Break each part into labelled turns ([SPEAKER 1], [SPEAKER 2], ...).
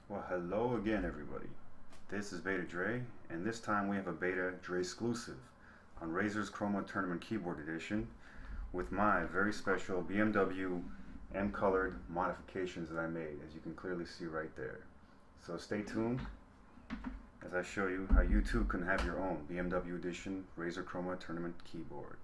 [SPEAKER 1] Well, hello again, everybody. This is BetaDre, and this time we have a BetaDre exclusive on Razer's Chroma Tournament Keyboard Edition with my very special BMW M Colored modifications that I made, as you can clearly see right there. So stay tuned as I show you how you too can have your own BMW Edition Razer Chroma Tournament Keyboard.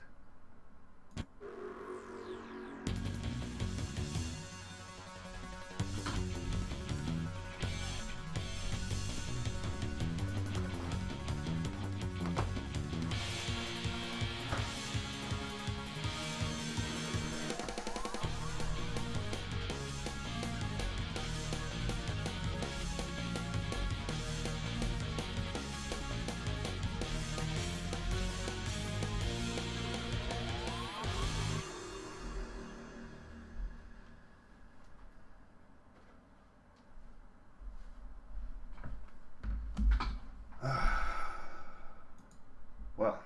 [SPEAKER 1] Well,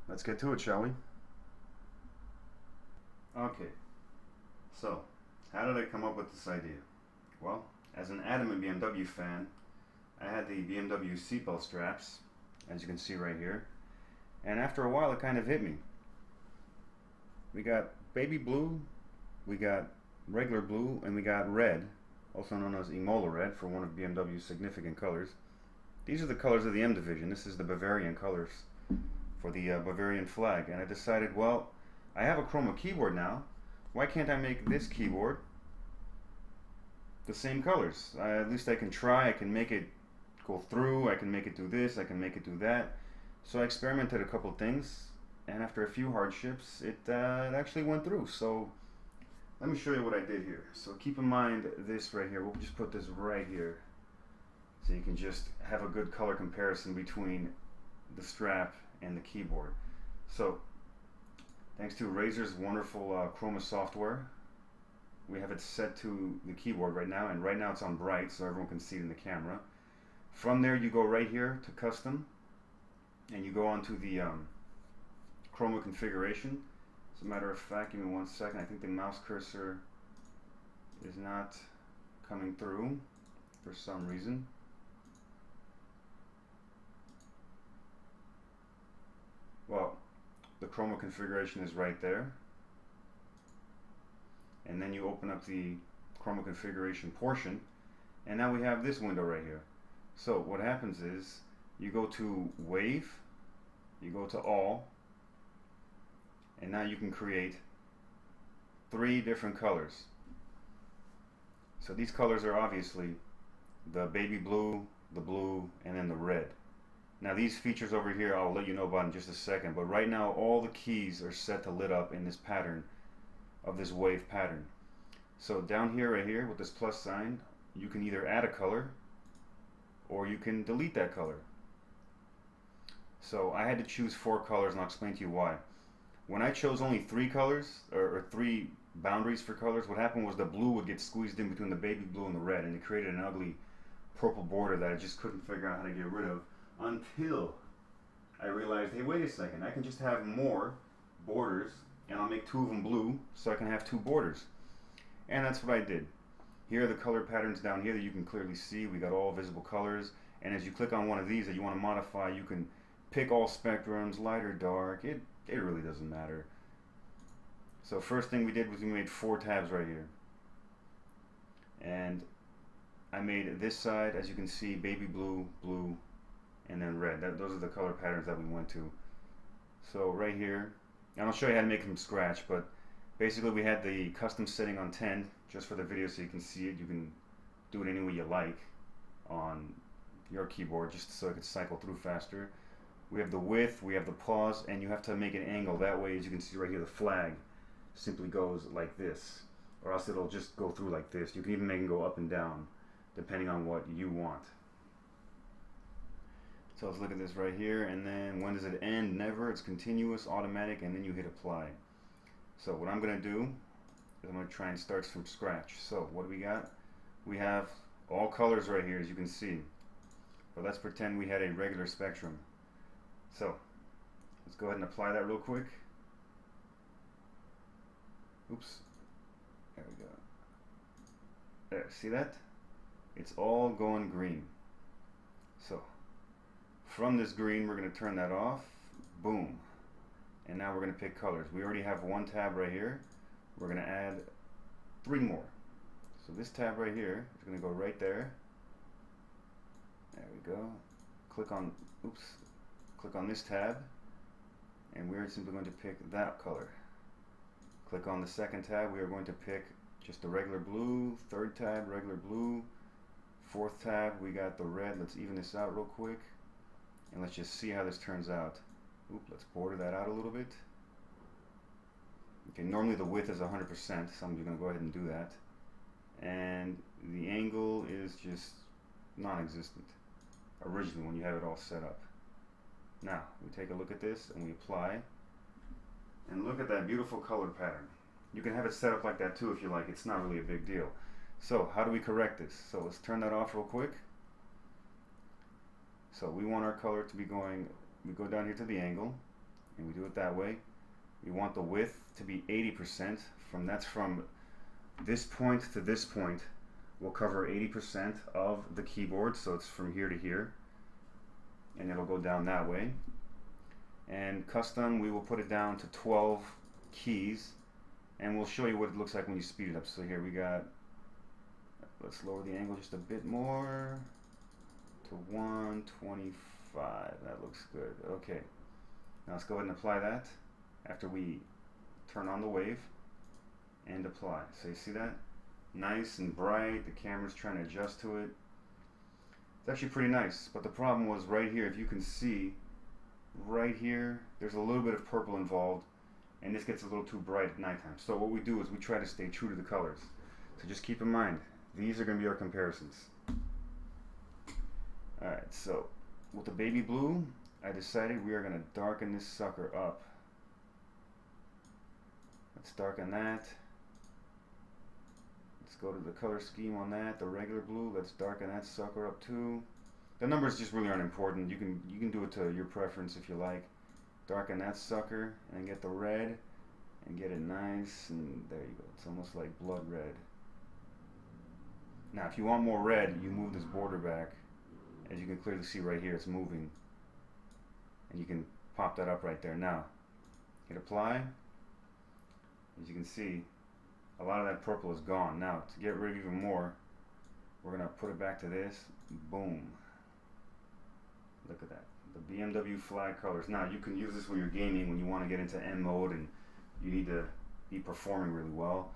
[SPEAKER 1] let's get to it, shall we? Okay, so how did I come up with this idea? Well, as an adamant BMW fan, I had the BMW seatbelt straps, as you can see right here, and after a while it kind of hit me. We got baby blue, we got regular blue, and we got red, also known as Imola red for one of BMW's significant colors. These are the colors of the M division. This is the Bavarian colors for the Bavarian flag, and I decided, well, I have a Chroma keyboard now. Why can't I make this keyboard the same colors? At least I can try. I can make it go through. I can make it do this. I can make it do that. So I experimented a couple things, and after a few hardships, it actually went through. So let me show you what I did here. So keep in mind this right here. We'll just put this right here, so you can just have a good color comparison between the strap and the keyboard. So thanks to Razer's wonderful Chroma software, we have it set to the keyboard right now, and right now it's on bright so everyone can see it in the camera. From there you go right here to custom, and you go on to the Chroma configuration. As a matter of fact, give me 1 second, I think the mouse cursor is not coming through for some reason. Well, the Chroma configuration is right there, and then you open up the Chroma configuration portion, and now we have this window right here. So what happens is you go to wave, you go to all, and now you can create 3 different colors. So these colors are obviously the baby blue, the blue, and then the red. Now these features over here I'll let you know about in just a second, but right now all the keys are set to lit up in this pattern of this wave pattern. So down here, right here with this plus sign, you can either add a color or you can delete that color. So I had to choose 4 colors, and I'll explain to you why. When I chose only 3 colors, or 3 boundaries for colors, what happened was the blue would get squeezed in between the baby blue and the red, and it created an ugly purple border that I just couldn't figure out how to get rid of, until I realized, hey, wait a second, I can just have more borders, and I'll make 2 of them blue, so I can have 2 borders. And that's what I did. Here are the color patterns down here that you can clearly see. We got all visible colors, and as you click on one of these that you want to modify, you can pick all spectrums, light or dark. It really doesn't matter. So first thing we did was we made 4 tabs right here, and I made this side, as you can see, baby blue, blue, and then red. Those are the color patterns that we went to. So right here, and I'll show you how to make them from scratch, but basically we had the custom setting on 10 just for the video so you can see it. You can do it any way you like on your keyboard just so it could cycle through faster. We have the width, we have the pause, and you have to make an angle. That way, as you can see right here, the flag simply goes like this, or else it'll just go through like this. You can even make it go up and down depending on what you want. So let's look at this right here, and then when does it end? Never. It's continuous, automatic, and then you hit apply. So what I'm going to do is I'm going to try and start from scratch. So what do we got? We have all colors right here, as you can see. But let's pretend we had a regular spectrum. So let's go ahead and apply that real quick. Oops. There we go. There, see that? it's all going green. So from this green, we're going to turn that off. Boom. And now we're going to pick colors. We already have one tab right here. We're going to add 3 more. So this tab right here is going to go right there. There we go. Click on this tab, and we're simply going to pick that color. Click on the second tab. We are going to pick just the regular blue. Third tab, regular blue. Fourth tab, we got the red. Let's even this out real quick, and let's just see how this turns out. Let's border that out a little bit. Okay, normally the width is 100%, so I'm just going to go ahead and do that. And the angle is just non-existent originally when you have it all set up. Now, we take a look at this and we apply. And look at that beautiful color pattern. You can have it set up like that too if you like. It's not really a big deal. So, how do we correct this? So, let's turn that off real quick. So, we want our color to be going, we go down here to the angle, and we do it that way. We want the width to be 80%. That's from this point to this point will cover 80% of the keyboard, so it's from here to here, and it'll go down that way. And custom, we will put it down to 12 keys, and we'll show you what it looks like when you speed it up. So here we got, let's lower the angle just a bit more to 125. That looks good. Okay, now let's go ahead and apply that after we turn on the wave and apply. So you see that? Nice and bright. The camera's trying to adjust to it. It's actually pretty nice, but the problem was right here, if you can see right here, there's a little bit of purple involved, and this gets a little too bright at nighttime. So what we do is we try to stay true to the colors. So just keep in mind, these are going to be our comparisons. Alright, so with the baby blue, I decided we are going to darken this sucker up. Let's darken that. Let's go to the color scheme on that, the regular blue. Let's darken that sucker up too. The numbers just really aren't important. You can do it to your preference if you like. Darken that sucker and get the red and get it nice, and there you go. It's almost like blood red. Now if you want more red, you move this border back. As you can clearly see right here, it's moving. And you can pop that up right there. Now, hit apply. As you can see, a lot of that purple is gone. Now, to get rid of even more, we're going to put it back to this. Boom. Look at that. The BMW flag colors. Now, you can use this when you're gaming, when you want to get into M mode and you need to be performing really well.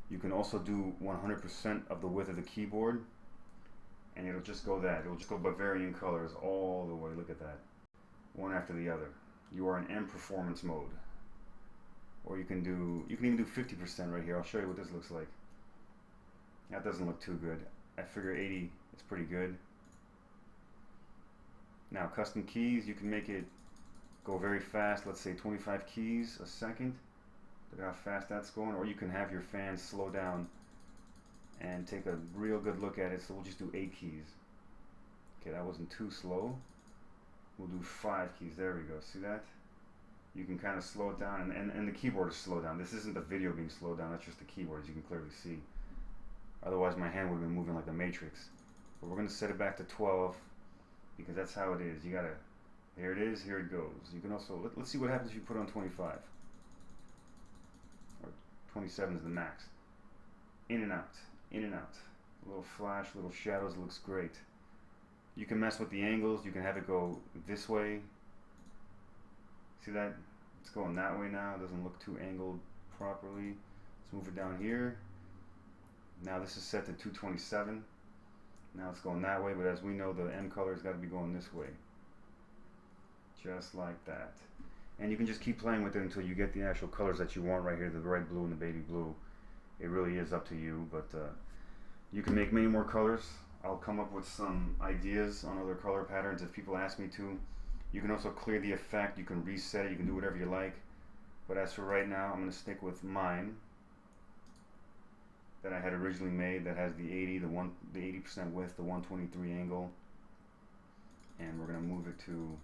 [SPEAKER 1] You can also do 100% of the width of the keyboard, and it'll just go that. It'll just go Bavarian colors all the way. Look at that. One after the other. You are in M performance mode. Or you can even do 50% right here. I'll show you what this looks like. That doesn't look too good. I figure 80 is pretty good. Now custom keys, you can make it go very fast. Let's say 25 keys a second. Look at how fast that's going. Or you can have your fans slow down and take a real good look at it. So we'll just do 8 keys. Okay, that wasn't too slow. We'll do 5 keys. There we go. See that? You can kind of slow it down, and the keyboard is slowed down. This isn't the video being slowed down, that's just the keyboard, as you can clearly see. Otherwise my hand would have been moving like the Matrix. But we're going to set it back to 12, because that's how it is. You gotta, here it is, here it goes. You can also, let's see what happens if you put on 25. Or 27 is the max. In and out, in and out. A little flash, little shadows, looks great. You can mess with the angles, you can have it go this way. See that? It's going that way now. It doesn't look too angled properly. Let's move it down here. Now this is set to 227. Now it's going that way, but as we know, the M color has got to be going this way. Just like that. And you can just keep playing with it until you get the actual colors that you want right here, the red, blue, and the baby blue. It really is up to you, but you can make many more colors. I'll come up with some ideas on other color patterns if people ask me to. You can also clear the effect, you can reset it, you can do whatever you like. But as for right now, I'm going to stick with mine that I had originally made, that has the 80% width, the 123 angle. And we're going to move it to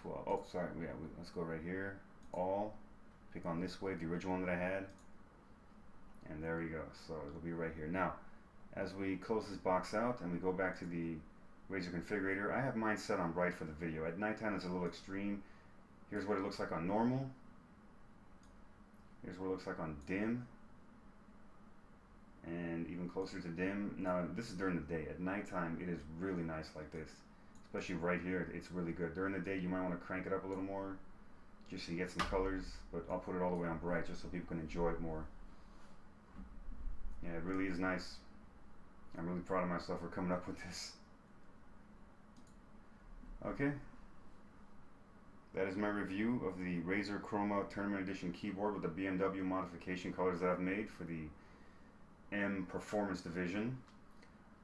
[SPEAKER 1] 12. Oh, sorry, yeah, let's go right here. All. Pick on this wave, the original one that I had. And there we go. So it'll be right here. Now, As we close this box out and we go back to the Razer configurator, I have mine set on bright for the video. At nighttime it's a little extreme. Here's what it looks like on normal. Here's what it looks like on dim. And even closer to dim. Now this is during the day. At nighttime it is really nice like this. Especially right here, it's really good. During the day you might want to crank it up a little more just so you get some colors, but I'll put it all the way on bright just so people can enjoy it more. Yeah, it really is nice. I'm really proud of myself for coming up with this. Okay. That is my review of the Razer Chroma Tournament Edition keyboard with the BMW modification colors that I've made for the M Performance division.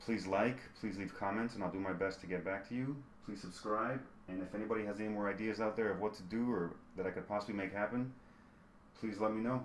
[SPEAKER 1] Please like, please leave comments, and I'll do my best to get back to you. Please subscribe, and if anybody has any more ideas out there of what to do or that I could possibly make happen, please let me know.